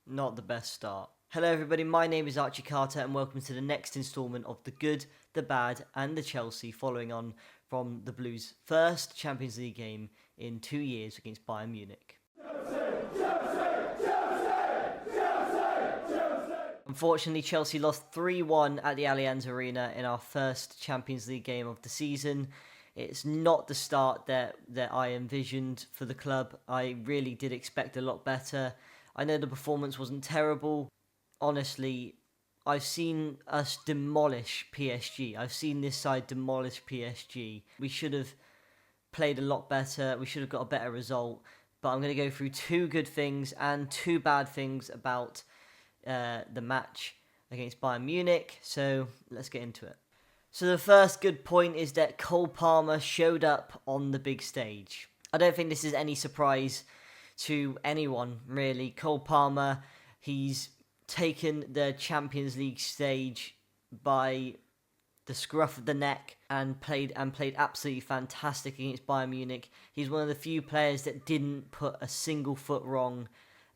Not the best start. Hello everybody, my name is Archie Carter and welcome to the next instalment of The Good, The Bad and The Chelsea, following on from the Blues' first Champions League game in 2 years against Bayern Munich. Unfortunately, Chelsea lost 3-1 at the Allianz Arena in our first Champions League game of the season. It's not the start that I envisioned for the club. I really did expect a lot better. I know the performance wasn't terrible. Honestly, I've seen us demolish PSG. I've seen this side demolish PSG. We should have played a lot better. We should have got a better result. But I'm going to go through 2 good things and 2 bad things about the match against Bayern Munich. So let's get into it. So the first good point is that Cole Palmer showed up on the big stage. I don't think this is any surprise to anyone, really. Cole Palmer, he's taken the Champions League stage by the scruff of the neck and played absolutely fantastic against Bayern Munich. He's one of the few players that didn't put a single foot wrong,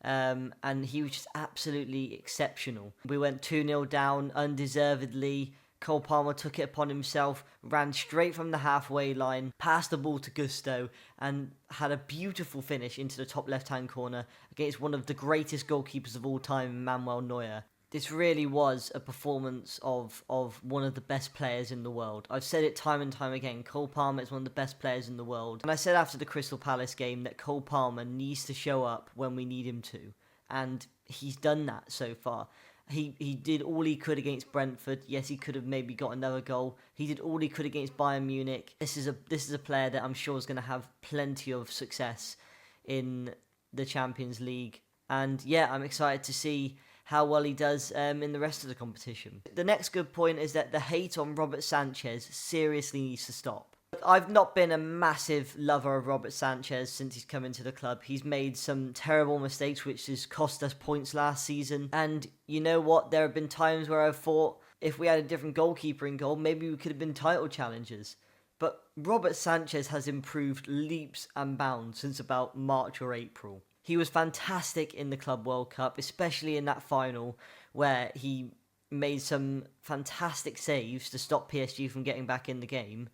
and he was just absolutely exceptional. We went 2-0 down undeservedly. Cole Palmer took it upon himself, ran straight from the halfway line, passed the ball to Gusto, and had a beautiful finish into the top left-hand corner against one of the greatest goalkeepers of all time, Manuel Neuer. This really was a performance of one of the best players in the world. I've said it time and time again, Cole Palmer is one of the best players in the world. And I said after the Crystal Palace game that Cole Palmer needs to show up when we need him to. And he's done that so far. He did all he could against Brentford. Yes, he could have maybe got another goal. He did all he could against Bayern Munich. This is a player that I'm sure is going to have plenty of success in the Champions League. And yeah, I'm excited to see how well he does in the rest of the competition. The next good point is that the hate on Robert Sanchez seriously needs to stop. I've not been a massive lover of Robert Sanchez since he's come into the club. He's made some terrible mistakes which has cost us points last season. And you know what? There have been times where I've thought if we had a different goalkeeper in goal, maybe we could have been title challengers. But Robert Sanchez has improved leaps and bounds since about March or April. He was fantastic in the Club World Cup, especially in that final where he made some fantastic saves to stop PSG from getting back in the game.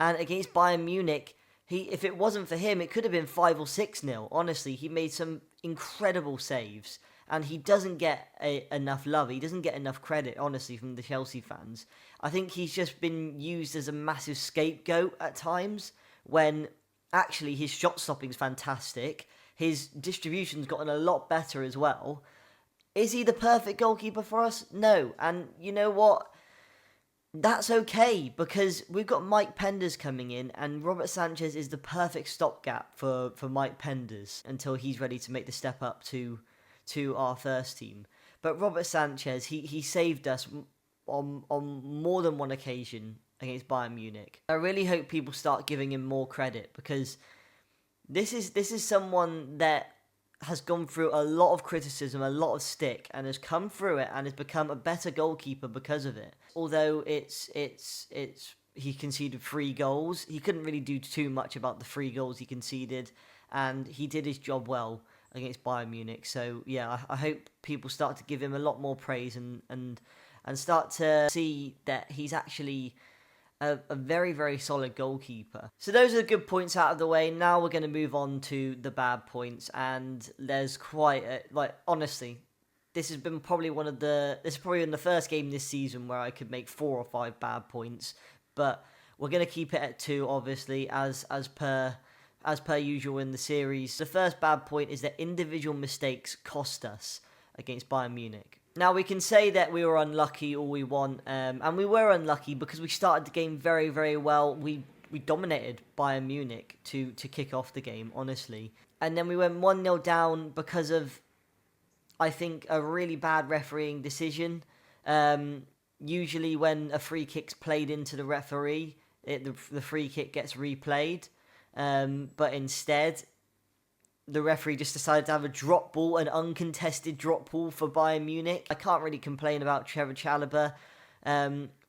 And against Bayern Munich, if it wasn't for him, it could have been 5 or 6-0. Honestly, he made some incredible saves. And he doesn't get enough love. He doesn't get enough credit, honestly, from the Chelsea fans. I think he's just been used as a massive scapegoat at times, when actually his shot stopping's fantastic. His distribution's gotten a lot better as well. Is he the perfect goalkeeper for us? No. And you know what? That's okay, because we've got Mike Penders coming in, and Robert Sanchez is the perfect stopgap for Mike Penders until he's ready to make the step up to our first team. But Robert Sanchez, he saved us on more than one occasion against Bayern Munich. I really hope people start giving him more credit, because this is someone that has gone through a lot of criticism, a lot of stick, and has come through it and has become a better goalkeeper because of it. Although he conceded 3 goals, he couldn't really do too much about the 3 goals he conceded, and he did his job well against Bayern Munich. So yeah, I hope people start to give him a lot more praise and start to see that he's actually a very, very solid goalkeeper. So those are the good points out of the way. Now we're going to move on to the bad points, and there's quite honestly, this has been probably this is probably in the first game this season where I could make 4 or 5 bad points, but we're going to keep it at 2, obviously, as per usual in the series. The first bad point is that individual mistakes cost us against Bayern Munich. Now, we can say that we were unlucky all we want, and we were unlucky because we started the game very, very well. We dominated Bayern Munich to kick off the game, honestly. And then we went 1-0 down because of, I think, a really bad refereeing decision. Usually when a free kick's played into the referee, the free kick gets replayed. But instead, the referee just decided to have a drop ball, an uncontested drop ball for Bayern Munich. I can't really complain about Trevor Chalobah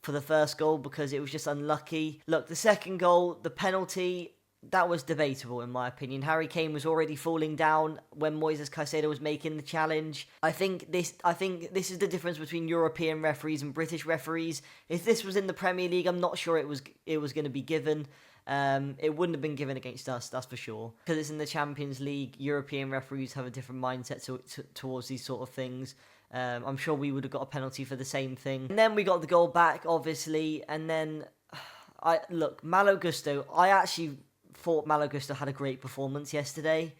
for the first goal because it was just unlucky. Look, the second goal, the penalty, that was debatable in my opinion. Harry Kane was already falling down when Moises Caicedo was making the challenge. I think this is the difference between European referees and British referees. If this was in the Premier League, I'm not sure it was going to be given. It wouldn't have been given against us, that's for sure. Because it's in the Champions League, European referees have a different mindset towards these sort of things. I'm sure we would have got a penalty for the same thing. And then we got the goal back, obviously. And then, Malo Gusto, I actually thought Malo Gusto had a great performance yesterday.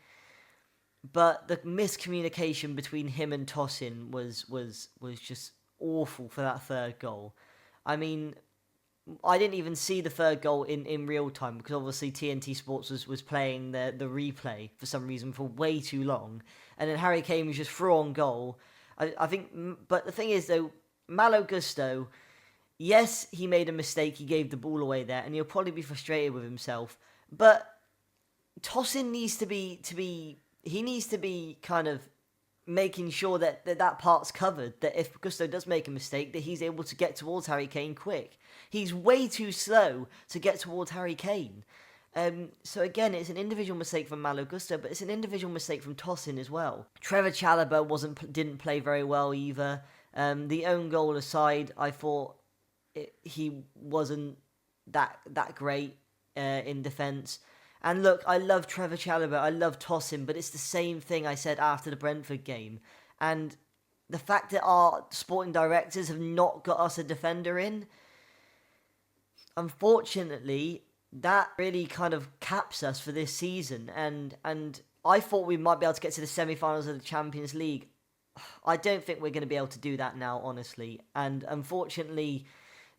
But the miscommunication between him and Tosin was just awful for that third goal. I mean, I didn't even see the third goal in real time because obviously TNT Sports was playing the replay for some reason for way too long. And then Harry Kane was just through on goal. I think, but the thing is though, Malo Gusto, yes, he made a mistake, he gave the ball away there, and he'll probably be frustrated with himself. But Tosin needs to be kind of making sure that part's covered, that if Gusto does make a mistake, that he's able to get towards Harry Kane quick. He's way too slow to get towards Harry Kane. So again, it's an individual mistake from Malo Gusto, but it's an individual mistake from Tosin as well. Trevor Chalobah didn't play very well either. The own goal aside, I thought he wasn't that great in defence. And look, I love Trevor Chalobah, I love Tosin, but it's the same thing I said after the Brentford game. And the fact that our sporting directors have not got us a defender in, unfortunately, that really kind of caps us for this season. And I thought we might be able to get to the semi-finals of the Champions League. I don't think we're going to be able to do that now, honestly. And unfortunately,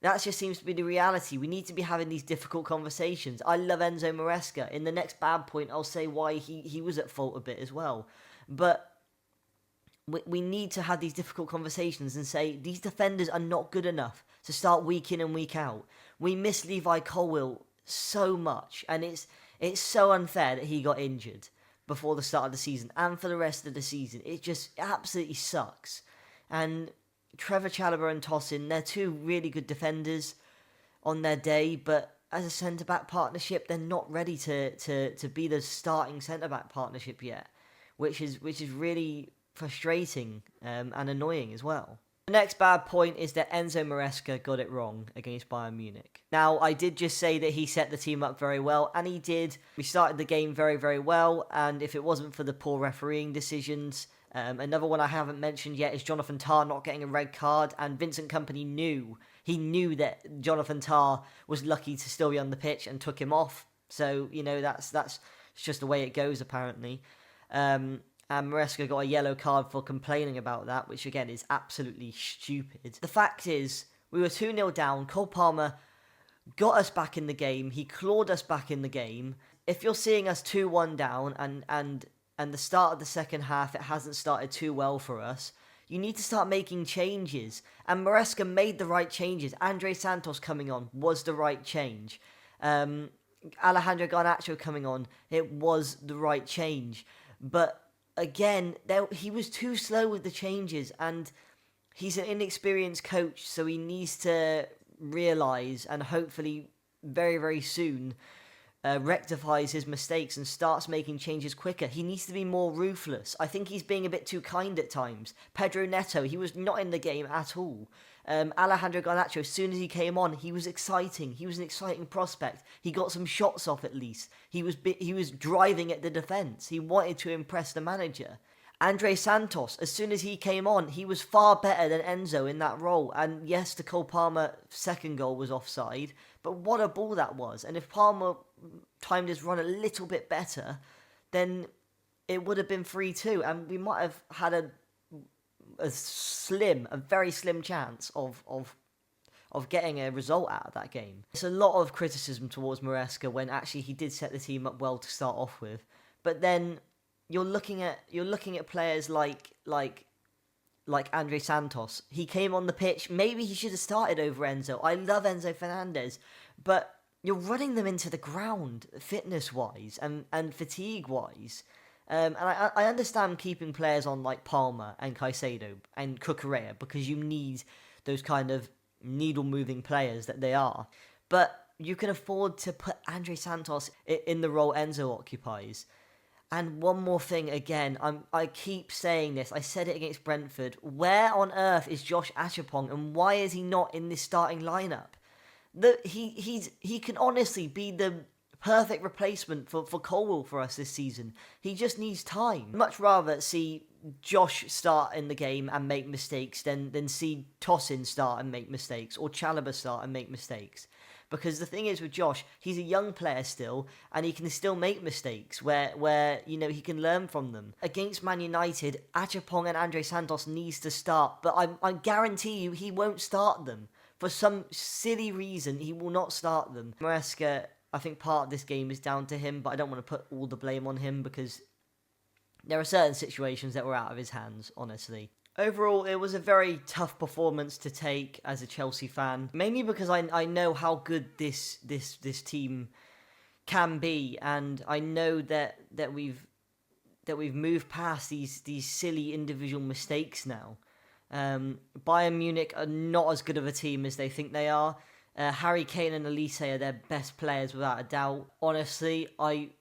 that just seems to be the reality. We need to be having these difficult conversations. I love Enzo Maresca. In the next bad point, I'll say why he was at fault a bit as well. But we need to have these difficult conversations and say these defenders are not good enough to start week in and week out. We miss Levi Colwill so much, and it's so unfair that he got injured before the start of the season and for the rest of the season. It just absolutely sucks. And Trevor Chalobah and Tosin, they're two really good defenders on their day, but as a centre-back partnership, they're not ready to be the starting centre-back partnership yet, which is really frustrating and annoying as well. The next bad point is that Enzo Maresca got it wrong against Bayern Munich. Now, I did just say that he set the team up very well, and he did. We started the game very, very well, and if it wasn't for the poor refereeing decisions, another one I haven't mentioned yet is Jonathan Tah not getting a red card, and Vincent Kompany knew that Jonathan Tah was lucky to still be on the pitch and took him off. So, that's just the way it goes, apparently. And Maresca got a yellow card for complaining about that, which again is absolutely stupid. The fact is, we were 2-0 down. Cole Palmer got us back in the game. He clawed us back in the game. If you're seeing us 2-1 down and the start of the second half, it hasn't started too well for us, you need to start making changes. And Maresca made the right changes. Andre Santos coming on was the right change. Alejandro Garnacho coming on, it was the right change. But again, he was too slow with the changes, and he's an inexperienced coach, so he needs to realise and hopefully very, very soon rectifies his mistakes and starts making changes quicker. He needs to be more ruthless. I think he's being a bit too kind at times. Pedro Neto, he was not in the game at all. Alejandro Garnacho, as soon as he came on, he was exciting. He was an exciting prospect. He got some shots off at least. He was driving at the defence. He wanted to impress the manager. Andre Santos, as soon as he came on, he was far better than Enzo in that role. And yes, the Cole Palmer second goal was offside, but what a ball that was. And if Palmer timed his run a little bit better, then it would have been 3-2, and we might have had a very slim chance of getting a result out of that game. It's a lot of criticism towards Maresca when actually he did set the team up well to start off with, but then you're looking at players like Andre Santos. He came on the pitch. Maybe he should have started over Enzo. I love Enzo Fernandez, but you're running them into the ground fitness-wise and fatigue-wise. And I understand keeping players on like Palmer and Caicedo and Cucurella because you need those kind of needle-moving players that they are. But you can afford to put Andre Santos in the role Enzo occupies. And one more thing, again, I keep saying this. I said it against Brentford. Where on earth is Josh Achapong, and why is he not in this starting lineup? He can honestly be the perfect replacement for Colwill for us this season. He just needs time. I'd much rather see Josh start in the game and make mistakes than see Tosin start and make mistakes, or Chalobah start and make mistakes. Because the thing is with Josh, he's a young player still, and he can still make mistakes where you know, he can learn from them. Against Man United, Achapong and Andre Santos needs to start, but I guarantee you he won't start them. For some silly reason, he will not start them. Maresca, I think part of this game is down to him, but I don't want to put all the blame on him because there are certain situations that were out of his hands, honestly. Overall, it was a very tough performance to take as a Chelsea fan, mainly because I know how good this team can be, and I know that we've moved past these silly individual mistakes now. Bayern Munich are not as good of a team as they think they are. Harry Kane and Elise are their best players without a doubt. Honestly, I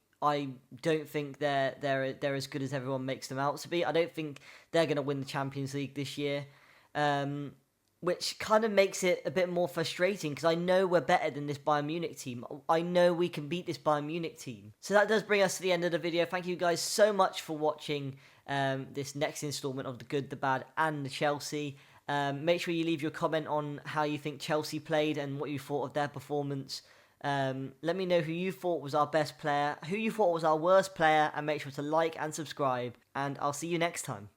don't think they're as good as everyone makes them out to be. I don't think they're going to win the Champions League this year, which kind of makes it a bit more frustrating because I know we're better than this Bayern Munich team. I know we can beat this Bayern Munich team. So that does bring us to the end of the video. Thank you guys so much for watching this next installment of The Good, The Bad and The Chelsea. Make sure you leave your comment on how you think Chelsea played and what you thought of their performance. Let me know who you thought was our best player, who you thought was our worst player, and make sure to like and subscribe, and I'll see you next time.